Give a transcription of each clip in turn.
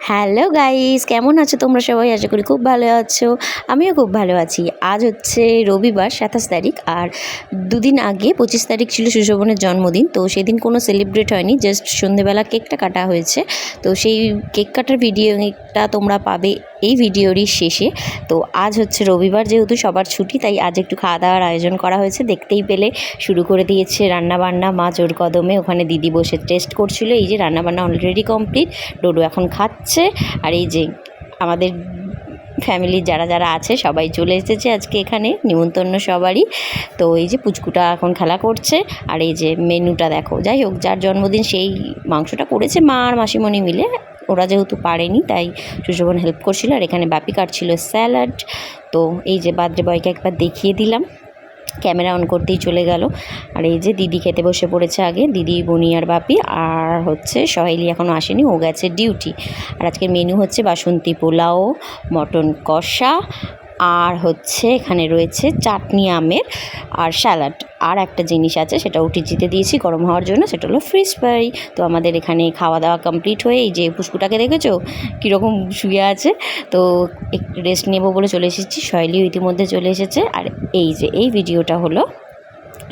Hello guys, কেমন আছো তোমরা সবাই? আশা করি খুব ভালো আছো। আমিও খুব ভালো আছি। আজ হচ্ছে রবিবার 27 তারিখ, আর দুদিন আগে 25 তারিখ ছিল সুশোভনের জন্মদিন। তো সেদিন কোনো সেলিব্রেট হয়নি, জাস্ট সন্ধেবেলা কেকটা কাটা হয়েছে। তো সেই কেক কাটার ভিডিওটা তোমরা পাবে এই ভিডিওরই শেষে। তো আজ হচ্ছে রবিবার, যেহেতু সবার ছুটি, তাই আজ একটু খাওয়া দাওয়ার আয়োজন করা হয়েছে। দেখতেই পেলে শুরু করে দিয়েছে রান্নাবান্না মা জোর কদমে। ওখানে দিদি বসে টেস্ট করছিল। এই যে রান্নাবান্না অলরেডি কমপ্লিট, ডোডো এখন খাচ্ছে। আর এই যে আমাদের ফ্যামিলির যারা যারা আছে সবাই চলে এসেছে আজকে এখানে, নিমন্ত্রণ সবারই। তো এই যে পুচকুটা এখন খেলা করছে। আর এই যে মেনুটা দেখো। যাই হোক, যার জন্মদিন সেই মাংসটা করেছে মা আর মাসিমণি মিলে। ওরা যেহেতু পারেনি তাই সুশোভন হেল্প করছিল। আর এখানে বাপি কাটছিল স্যালাড। তো এই যে বার্থডে বয়কে একবার দেখিয়ে দিলাম, ক্যামেরা অন করতেই চলে গেল। আর এই যে দিদি খেতে বসে পড়েছে আগে, দিদি বনি আর বাপি। আর হচ্ছে সহেলি এখনও আসেনি, ও গেছে ডিউটি। আর আজকের মেনু হচ্ছে বাসন্তী পোলাও, মটন কষা, আর হচ্ছে এখানে রয়েছে চাটনি আমের আর স্যালাড। আর একটা জিনিস আছে, সেটা ওটিজিতে দিয়েছি গরম হওয়ার জন্য, সেটা হলো ফ্রিজ ফ্রাই। তো আমাদের এখানে খাওয়া দাওয়া কমপ্লিট হয়ে এই যে পুষ্কুটাকে দেখেছো কীরকম শুয়ে আছে, তো একটু রেস্ট নেবো বলে চলে এসেছি। শৈলীও ইতিমধ্যে চলে এসেছে। আর এই যে এই ভিডিওটা হলো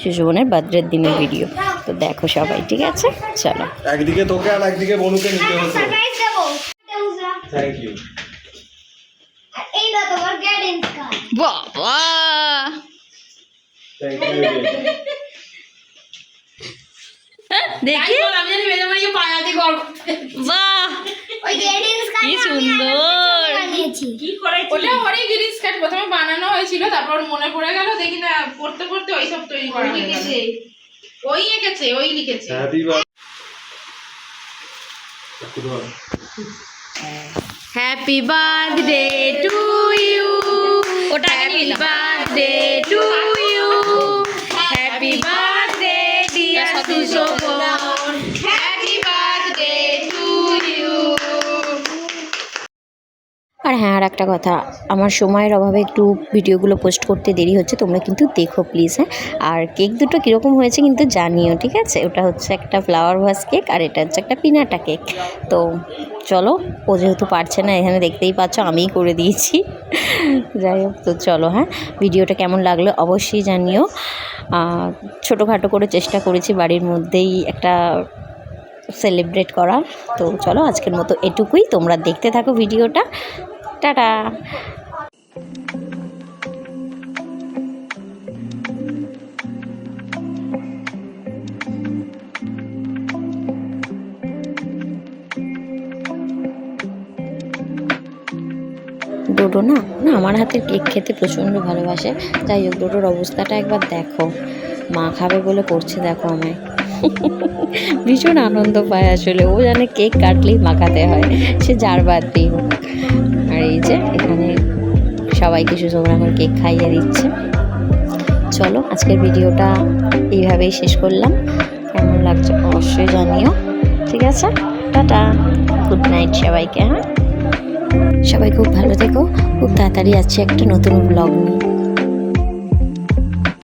সুশোভনের বার্থডের দিনের ভিডিও। তো দেখো সবাই, ঠিক আছে? চলো। একদিকে তোকে আর একদিকে বনুকে নিতে হতো। Thank you. এই না তোমার গাইডেন্স কার্ড। বাবা, থ্যাংক ইউ। দেখি আমি জানি মেজে মারিয়ে পায়াতে গল্প বাহ, ওই গাইডেন্স কার্ড কি সুন্দর। বানিয়েছি। কি করেছি ওটা ওরই গ্রিন স্কার্ট প্রথমে বানানো হয়েছিল, তারপর মনে পড়ে গেল, দেখি না পড়তে পড়তে ওই সব তৈরি করা হয়ে গেছে। ওই এঁকেছে, ওই লিখেছে। Happy birthday. Happy birthday to you, ওটা happy birthday to you, happy birthday dear Sushobhan, happy birthday to you. আর হ্যাঁ, আর একটা কথা, আমার সময়ের অভাবে একটু ভিডিওগুলো পোস্ট করতে দেরি হচ্ছে, তোমরা কিন্তু দেখো প্লিজ। হ্যাঁ, আর কেক দুটো কীরকম হয়েছে কিন্তু জানিও, ঠিক আছে? ওটা হচ্ছে একটা ফ্লাওয়ার ভাস কেক, আর এটা হচ্ছে একটা পিনাটা কেক। তো চলো, ও যেহেতু পারছে না, এখানে দেখতেই পাচ্ছ আমিই করে দিয়েছি। যাই হোক, তো চলো। হ্যাঁ, ভিডিওটা কেমন লাগলো অবশ্যই জানিও। ছোটোখাটো করে চেষ্টা করেছি বাড়ির মধ্যেই একটা সেলিব্রেট করার। তো চলো, আজকের মতো এটুকুই। তোমরা দেখতে থাকো ভিডিওটা। টাটা। ডোডো না আমার হাতের কেক খেতে প্রচণ্ড ভালোবাসে। যাই হোক, ডোডোর অবস্থাটা একবার দেখো, মা খাবে বলে করছে দেখো আমায়। ভীষণ আনন্দ পায় আসলে, ও জানে কেক কাটলেই মাখাতে হয়, সে যার বাদতেই হোক। আর এই যে এখানে সবাইকে সুশোভন এখন কেক খাইয়ে দিচ্ছে। চলো, আজকের ভিডিওটা এইভাবেই শেষ করলাম। কেমন লাগছে অবশ্যই জানিও, ঠিক আছে? টাটা, গুড নাইট সবাইকে। হ্যাঁ, সবাই খুব ভালো থেকো। খুব তাড়াতাড়ি আসছে একটা নতুন ব্লগ নিয়ে।